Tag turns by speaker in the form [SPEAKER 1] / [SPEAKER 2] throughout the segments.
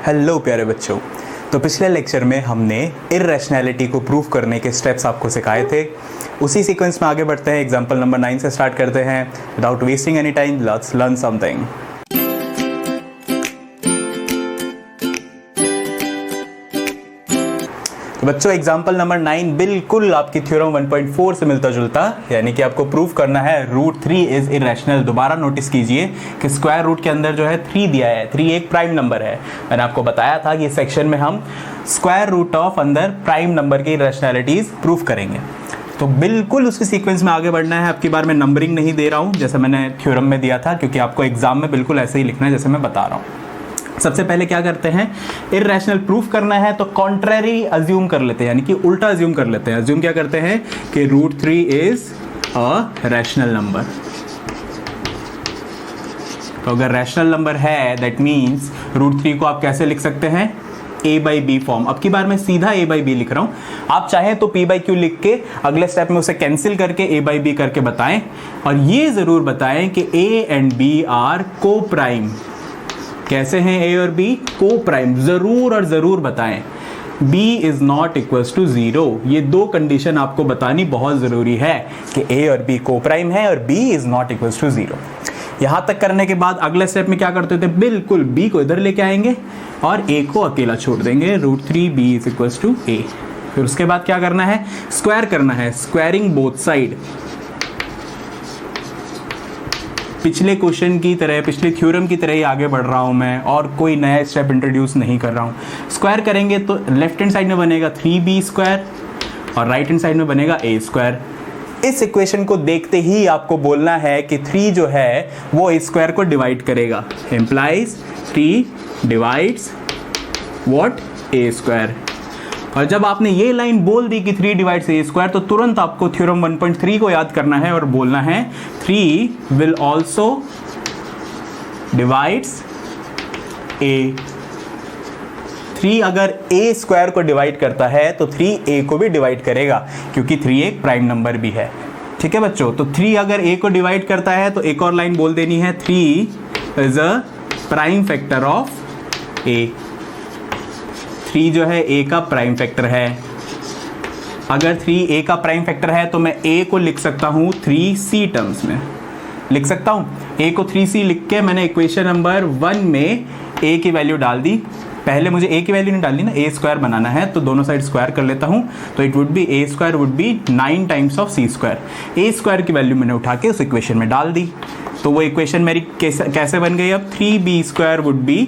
[SPEAKER 1] Hello प्यारे बच्चों। तो पिछले लेक्चर में हमने इर्रेशनैलिटी को प्रूव करने के स्टेप्स आपको सिखाए थे। उसी सीक्वेंस में आगे बढ़ते हैं। एग्जांपल नंबर 9 से स्टार्ट करते हैं। Without wasting any time let's learn something. तो बच्चों एग्जाम्पल नंबर 9 बिल्कुल आपकी थ्योरम 1.4 से मिलता जुलता, यानी कि आपको प्रूव करना है √3 इज इरेशनल। दोबारा नोटिस कीजिए कि स्क्वायर रूट के अंदर जो है 3 दिया है। 3 एक प्राइम नंबर है। मैंने आपको बताया था कि इस सेक्शन में हम स्क्वायर रूट ऑफ अंदर प्राइम नंबर की इरेशनैलिटीज प्रूव करेंगे। तो बिल्कुल उसी सीक्वेंस में आगे बढ़ना है। अब की बार मैं नंबरिंग नहीं दे रहा हूँ जैसे मैंने थ्योरम में दिया था, क्योंकि आपको एग्जाम में बिल्कुल ऐसे ही लिखना है जैसे मैं बता रहा हूँ। सबसे पहले क्या करते हैं, इर्रेशनल प्रूफ करना है तो कॉन्ट्ररी अज्यूम कर लेते हैं, यानी कि उल्टा अज्यूम कर लेते हैं। अज्यूम क्या करते हैं कि √3 इज अ रैशनल नंबर। तो अगर रैशनल नंबर है दैट मीन्स √3 को आप कैसे लिख सकते हैं, a/b फॉर्म। अब की बार मैं सीधा a/b लिख रहा हूं। आप चाहें तो p/q लिख के अगले स्टेप में उसे कैंसिल करके a/b करके बताएं, और ये जरूर बताएं कि a एंड b आर को प्राइम। कैसे हैं a और b? को प्राइम। जरूर और जरूर बताएं। b is not equals to 0। ये दो कंडीशन आपको बतानी बहुत जरूरी है कि a और b को प्राइम है और b is not equals to 0। यहां तक करने के बाद अगले स्टेप में क्या करते थे, बिल्कुल b को इधर लेके आएंगे और a को अकेला छोड़ देंगे। √3b is equals to a। फिर उसके बाद क्या करना है, स्क्वायर करना है। Squaring both side. पिछले क्वेश्चन की तरह, पिछले थ्योरम की तरह ही आगे बढ़ रहा हूं मैं, और कोई नया स्टेप इंट्रोड्यूस नहीं कर रहा हूं। स्क्वायर करेंगे तो लेफ्ट हैंड साइड में बनेगा 3b² और राइट हैंड साइड में बनेगा a²। इस इक्वेशन को देखते ही आपको बोलना है कि 3 जो है वो a² को डिवाइड करेगा। Implies 3 divides what, a²। और जब आपने ये लाइन बोल दी कि 3 डिवाइड्स a², तो तुरंत आपको थ्योरम 1.3 को याद करना है और बोलना है 3 विल ऑल्सो डिवाइड्स a। 3 अगर a² को डिवाइड करता है तो 3 a को भी डिवाइड करेगा, क्योंकि 3 एक प्राइम नंबर भी है। ठीक है बच्चों, तो 3 अगर a को डिवाइड करता है तो एक और लाइन बोल देनी है 3 is a prime factor of a। 3 जो है a का प्राइम फैक्टर है। अगर 3 a का प्राइम फैक्टर है तो मैं a को लिख सकता हूँ 3c टर्म्स में लिख सकता हूँ। a को 3c लिख के मैंने इक्वेशन नंबर 1 में a की वैल्यू डाल दी। पहले मुझे a की वैल्यू नहीं डालनी ना, a² बनाना है, तो दोनों साइड स्क्वायर कर लेता हूँ। तो it would be a² would be 9 times of c²। a² की वैल्यू मैंने उठा के उस इक्वेशन में डाल दी। तो वो इक्वेशन मेरी कैसे बन गई, अब 3b² would be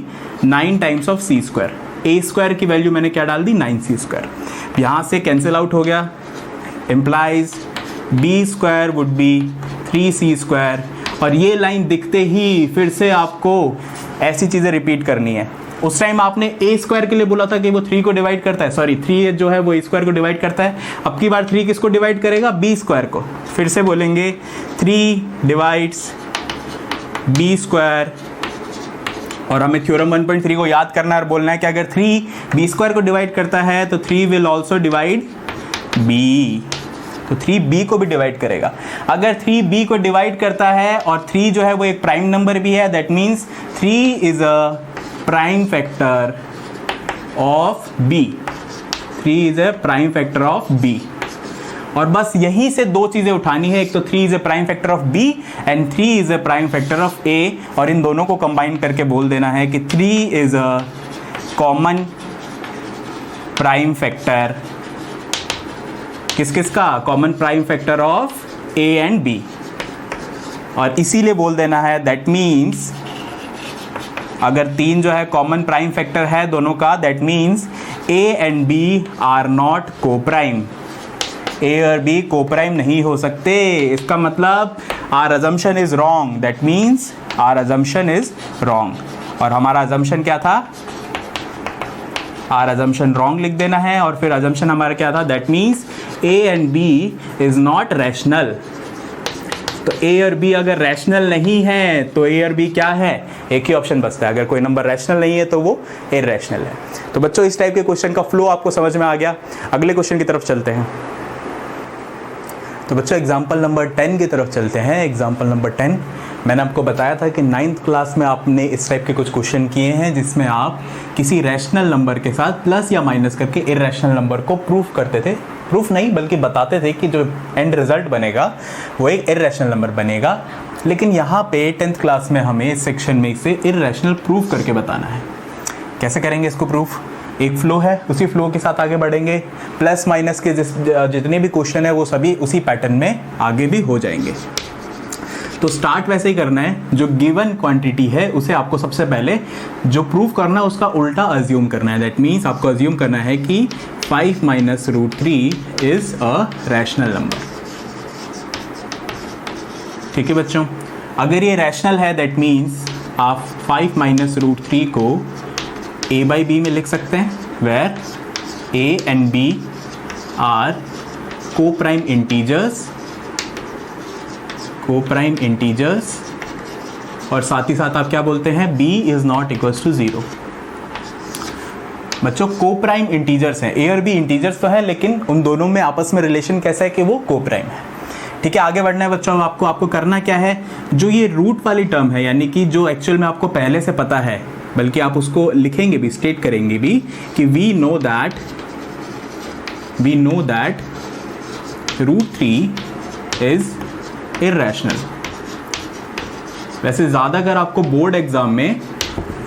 [SPEAKER 1] 9 times of c²। a² की वैल्यू मैंने क्या डाल दी, 9c²। यहाँ से कैंसिल आउट हो गया। Implies b² would be 3c²। और ये लाइन दिखते ही फिर से आपको ऐसी चीज़ें रिपीट करनी है। उस टाइम आपने a² के लिए बोला था कि वो 3 को डिवाइड करता है, सॉरी 3 जो है वो a² को डिवाइड करता है। अब की बार 3 किसको डिवाइड करेगा, b² को। फिर से बोलेंगे 3 डिवाइड्स b²। और हमें थ्योरम 1.3 को याद करना है और बोलना है कि अगर 3 b² को डिवाइड करता है तो 3 विल ऑल्सो डिवाइड b। तो 3 b को भी डिवाइड करेगा। अगर 3 b को डिवाइड करता है और 3 जो है वो एक प्राइम नंबर भी है, that means 3 is a prime factor of b। 3 is a prime factor of b। और बस यहीं से दो चीजें उठानी है, एक तो 3 is a prime factor of b and 3 is a prime factor of a, और इन दोनों को कंबाइन करके बोल देना है कि 3 is a common prime factor. किस किस का, common prime factor of a and b। और इसीलिए बोल देना है दैट मीन्स अगर 3 जो है कॉमन प्राइम फैक्टर है दोनों का, that means a and b are not coprime. a और b को प्राइम नहीं हो सकते। इसका मतलब our assumption is wrong, that means our assumption is wrong. और हमारा अजम्पशन क्या था, आर अजम्पशन रॉन्ग लिख देना है। और फिर अजम्पशन हमारा क्या था, that means a and b is not rational. तो a और b अगर रैशनल नहीं है तो a और b क्या है, एक ही ऑप्शन बचता है। अगर कोई नंबर रैशनल नहीं है तो वो इर्रेशनल है। तो बच्चों इस टाइप के क्वेश्चन का फ्लो आपको समझ में आ गया। अगले क्वेश्चन की तरफ चलते हैं। तो बच्चों एग्जाम्पल नंबर 10 की तरफ चलते हैं। एग्जाम्पल नंबर 10 मैंने आपको बताया था कि 9th क्लास में आपने इस टाइप के कुछ क्वेश्चन किए हैं जिसमें आप किसी रैशनल नंबर के साथ प्लस या माइनस करके इरैशनल नंबर को प्रूफ करते थे, प्रूफ नहीं बल्कि बताते थे कि जो एंड रिजल्ट बनेगा वो एक इरैशनल नंबर बनेगा। लेकिन यहाँ पे 10th क्लास में हमें इस सेक्शन में इसे इरैशनल प्रूफ करके बताना है। कैसे करेंगे इसको प्रूफ? एक फ्लो है, उसी फ्लो के साथ आगे बढ़ेंगे, प्लस माइनस के जितने भी क्वेश्चन है वो सभी उसी पैटर्न में आगे भी हो जाएंगे। तो स्टार्ट वैसे ही करना है, जो गिवन क्वांटिटी है उसे आपको सबसे पहले जो प्रूफ करना है उसका उल्टा अज्यूम करना है। दैट मीन्स आपको अज्यूम करना है कि 5 minus root 3 is a rational number. ठीक है बच्चों, अगर ये रैशनल है दैट मीन्स आप 5 माइनस रूट 3 को a बाई बी में लिख सकते हैं, where a and b are coprime integers और साथ ही साथ आप क्या बोलते हैं, b is not equals to 0। बच्चों को प्राइम इंटीजर्स हैं, a और b इंटीजर्स तो है लेकिन उन दोनों में आपस में रिलेशन कैसा है कि वो को प्राइम है। ठीक है, आगे बढ़ना है बच्चों। आपको करना क्या है, जो ये रूट वाली टर्म है यानी कि जो एक्चुअल में आपको पहले से पता है, बल्कि आप उसको लिखेंगे भी, स्टेट करेंगे भी कि we know that root 3 is irrational. वैसे ज़्यादा अगर आपको बोर्ड एग्जाम में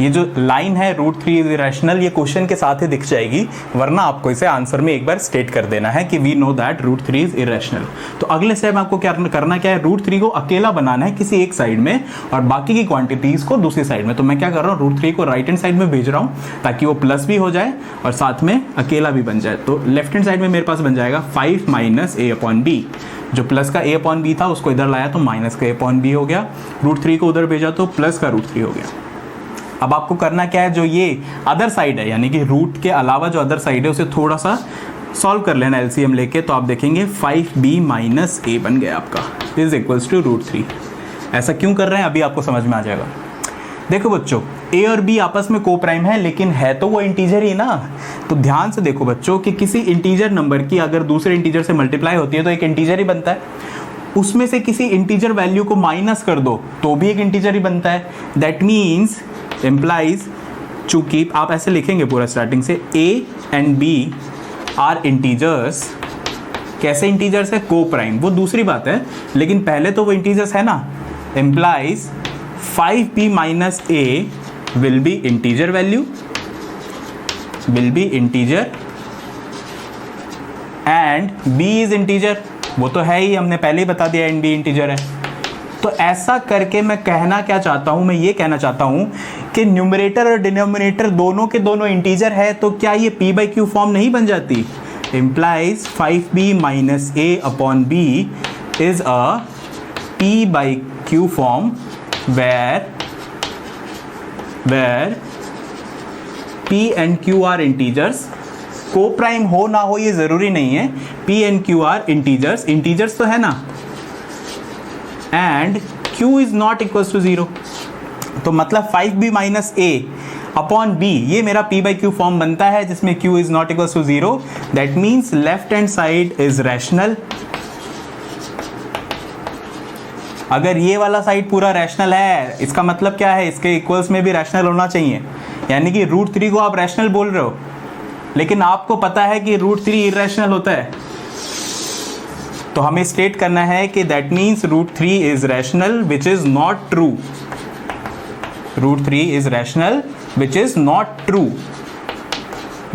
[SPEAKER 1] ये जो लाइन है रूट 3 इज इरैशनल ये क्वेश्चन के साथ ही दिख जाएगी, वरना आपको इसे आंसर में एक बार स्टेट कर देना है कि we know that root 3 is irrational. तो अगले स्टेप आपको क्या करना है, रूट 3 को अकेला बनाना है किसी एक साइड में और बाकी की क्वांटिटीज को दूसरी साइड में। तो मैं क्या कर रहा हूँ, रूट 3 को राइट हैंड साइड में भेज रहा हूँ ताकि वो प्लस भी हो जाए और साथ में अकेला भी बन जाए। तो लेफ्ट हैंड साइड में मेरे पास बन जाएगा 5 माइनस a अपॉन b। जो प्लस का a अपॉन b था उसको इधर लाया तो माइनस का a अपॉन b हो गया, रूट 3 को उधर भेजा तो प्लस का रूट 3 हो गया। अब आपको करना क्या है, जो ये अदर साइड है यानी कि रूट के अलावा जो अदर साइड है उसे थोड़ा सा सॉल्व कर लेना एलसीएम लेके। तो आप देखेंगे 5b माइनस a बन गया आपका इज इक्वल्स टू रूट 3। ऐसा क्यों कर रहे हैं अभी आपको समझ में आ जाएगा। देखो बच्चों, a और b आपस में को प्राइम है लेकिन है तो वो इंटीजर ही ना। तो ध्यान से देखो बच्चों कि किसी इंटीजर नंबर की अगर दूसरे इंटीजर से मल्टीप्लाई होती है तो एक इंटीजर ही बनता है, उसमें से किसी इंटीजर वैल्यू को माइनस कर दो तो भी एक इंटीजर ही बनता है। दैट मीन्स implies, चूंकि आप ऐसे लिखेंगे पूरा स्टार्टिंग से a and b are integers. कैसे इंटीजर्स है, को प्राइम, वो दूसरी बात है लेकिन पहले तो वो इंटीजर्स है ना। implies 5b minus a will be integer value, and b is integer, वो तो है ही, हमने पहले ही बता दिया एंड b इंटीजर है। तो ऐसा करके मैं कहना क्या चाहता हूं, मैं ये कहना चाहता हूं कि न्यूमरेटर और डिनोमिनेटर दोनों के दोनों इंटीजर है तो क्या ये p बाई क्यू फॉर्म नहीं बन जाती। implies 5b minus a upon b is a p by q form where p and q are integers. Coprime हो ना हो ये ज़रूरी नहीं है, p and q are integers तो है ना, and q is not equal to 0। तो मतलब 5b minus a upon b ये मेरा p बाई क्यू फॉर्म बनता है जिसमें q is not equal to 0। That means left hand side is rational. अगर ये वाला साइड पूरा रैशनल है इसका मतलब क्या है, इसके इक्वल्स में भी रैशनल होना चाहिए। यानी कि रूट 3 को आप रैशनल बोल रहे हो लेकिन आपको पता है कि रूट 3 इरैशनल होता है, तो हमें स्टेट करना है कि that means root 3 is rational which is not true. Root 3 is rational which is not true,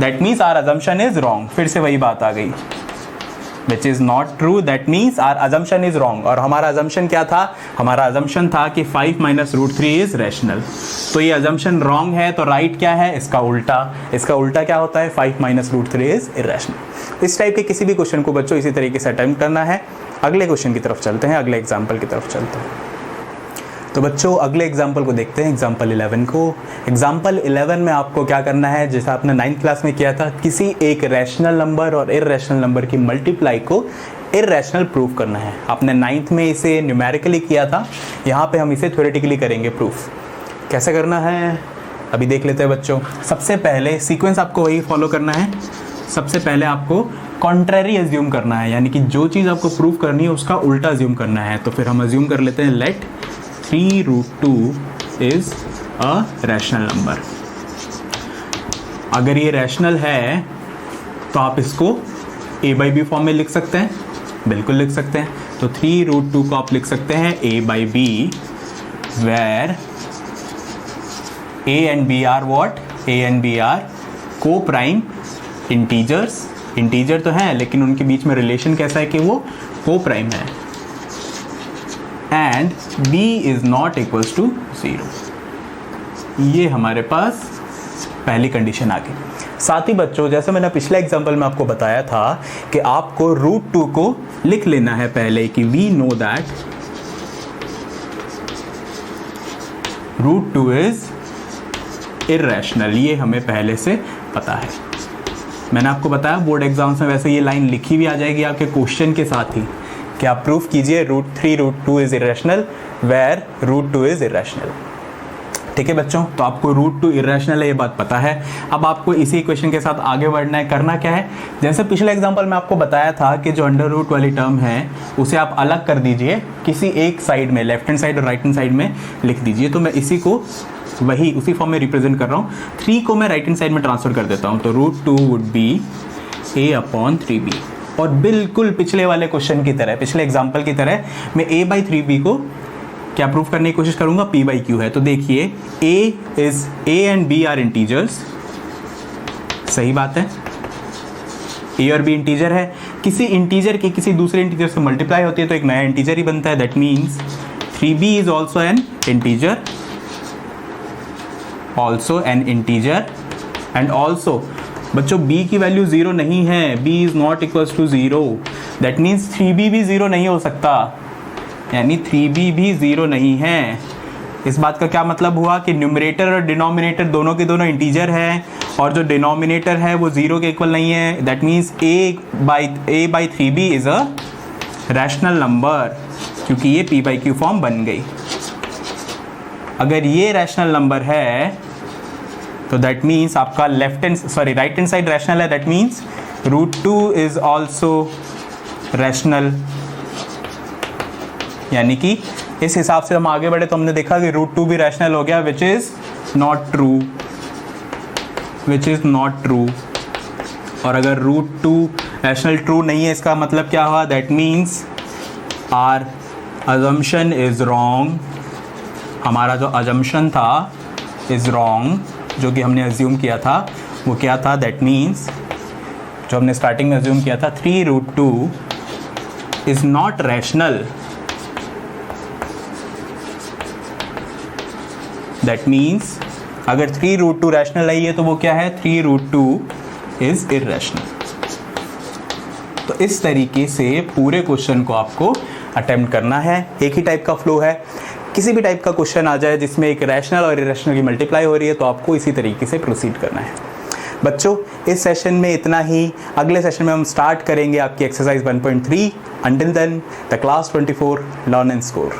[SPEAKER 1] that means our assumption is wrong. फिर से वही बात आ गई, which is not true, that means our assumption is wrong. और हमारा assumption क्या था, हमारा अजम्पशन था कि 5 माइनस रूट 3 इज रैशनल। तो ये अजम्पशन रॉन्ग है तो राइट क्या है, इसका उल्टा। इसका उल्टा क्या होता है, 5 माइनस रूट 3 इज इरैशनल। इस टाइप के किसी भी क्वेश्चन को बच्चों इसी तरीके से अटेम्प्ट करना है। अगले क्वेश्चन की तरफ चलते हैं, अगले एग्जाम्पल की तरफ चलते हैं। तो बच्चों अगले एग्जाम्पल को देखते हैं, एग्जाम्पल 11 को। एग्जाम्पल 11 में आपको क्या करना है, जैसा आपने 9th क्लास में किया था, किसी एक रैशनल नंबर और इरैशनल नंबर की मल्टीप्लाई को इरैशनल प्रूफ करना है। आपने 9th में इसे न्यूमेरिकली किया था, यहाँ पे हम इसे थ्योरेटिकली करेंगे प्रूफ। कैसे करना है अभी देख लेते हैं बच्चों। सबसे पहले सीक्वेंस आपको वही फॉलो करना है। सबसे पहले आपको कॉन्ट्रेरी अज्यूम करना है, यानी कि जो चीज़ आपको प्रूफ करनी है उसका उल्टा अज्यूम करना है। तो फिर हम अज्यूम कर लेते हैं let 3√2 is a rational number. अगर ये रैशनल है तो आप इसको a बाई बी फॉर्म में लिख सकते हैं, बिल्कुल लिख सकते हैं। तो 3√2 को आप लिख सकते हैं a by b, where a and b are what, a and b are coprime integers. Integer तो हैं लेकिन उनके बीच में रिलेशन कैसा है कि वो को प्राइम है, and b is not equals to 0। ये हमारे पास पहली कंडीशन आ गई। साथ ही बच्चों, जैसे मैंने पिछले एग्जांपल में आपको बताया था कि आपको √2 को लिख लेना है पहले कि we know that √2 is irrational. ये हमें पहले से पता है। मैंने आपको बताया बोर्ड एग्जाम्स में वैसे ये लाइन लिखी भी आ जाएगी आपके क्वेश्चन के साथ ही कि आप प्रूफ कीजिए √3√2 is irrational where √2 is irrational. ठीक है बच्चों, तो आपको √2 इर्रेशनल है ये बात पता है। अब आपको इसी इक्वेशन के साथ आगे बढ़ना है। करना क्या है, जैसे पिछले एग्जांपल में आपको बताया था कि जो अंडर रूट वाली टर्म है उसे आप अलग कर दीजिए, किसी एक साइड में, लेफ्ट हैंड साइड और राइट हैंड साइड में लिख दीजिए। तो मैं इसी को वही उसी फॉर्म में रिप्रेजेंट कर रहा हूँ। 3 को मैं राइट हैंड साइड में ट्रांसफर कर देता हूँ, तो √2 वुड बी a/3b। और बिल्कुल पिछले वाले क्वेश्चन की तरह, पिछले एग्जाम्पल की तरह मैं a/3b को क्या प्रूफ करने की कोशिश करूंगा, p/q है। तो देखिए a and b are integers, सही बात है, a और b इंटीजर है। किसी इंटीजर की किसी दूसरे इंटीजर से मल्टीप्लाई होती है तो एक नया इंटीजर ही बनता है। That means 3b is also an integer, also an integer. And also बच्चों b की वैल्यू 0 नहीं है, b is not equals to 0। That means 3b भी 0 नहीं हो सकता, यानी 3b भी 0 नहीं है। इस बात का क्या मतलब हुआ कि न्यूमरेटर और डिनोमिनेटर दोनों के दोनों इंटीजर है, और जो डिनोमिनेटर है वो 0 के इक्वल नहीं है। That means a/3b is a rational number, क्योंकि ये p/q फॉर्म बन गई। अगर ये रैशनल नंबर है तो दैट मीन्स आपका राइट हैंड साइड रैशनल है। That means √2 is also rational, यानी कि इस हिसाब से हम आगे बढ़े तो हमने देखा कि √2 भी रैशनल हो गया, विच इज नॉट ट्रू। और अगर √2 रैशनल ट्रू नहीं है, इसका मतलब क्या हुआ, that means our assumption is wrong. हमारा जो अजम्पशन था इज रॉन्ग, जो कि हमने अज्यूम किया था वो क्या था, दैट मीन्स जो हमने स्टार्टिंग में अज्यूम किया था 3√2 is not rational. That means अगर 3√2 रैशनल नहीं है तो वो क्या है, 3√2 इज इर्रेशनल। तो इस तरीके से पूरे क्वेश्चन को आपको अटेम्प्ट करना है। एक ही टाइप का फ्लो है, किसी भी टाइप का क्वेश्चन आ जाए जिसमें एक रैशनल और इरेशनल की मल्टीप्लाई हो रही है तो आपको इसी तरीके से प्रोसीड करना है। बच्चों इस सेशन में इतना ही। अगले सेशन में हम स्टार्ट करेंगे आपकी exercise 1.3। Until then the class 24 learn and score.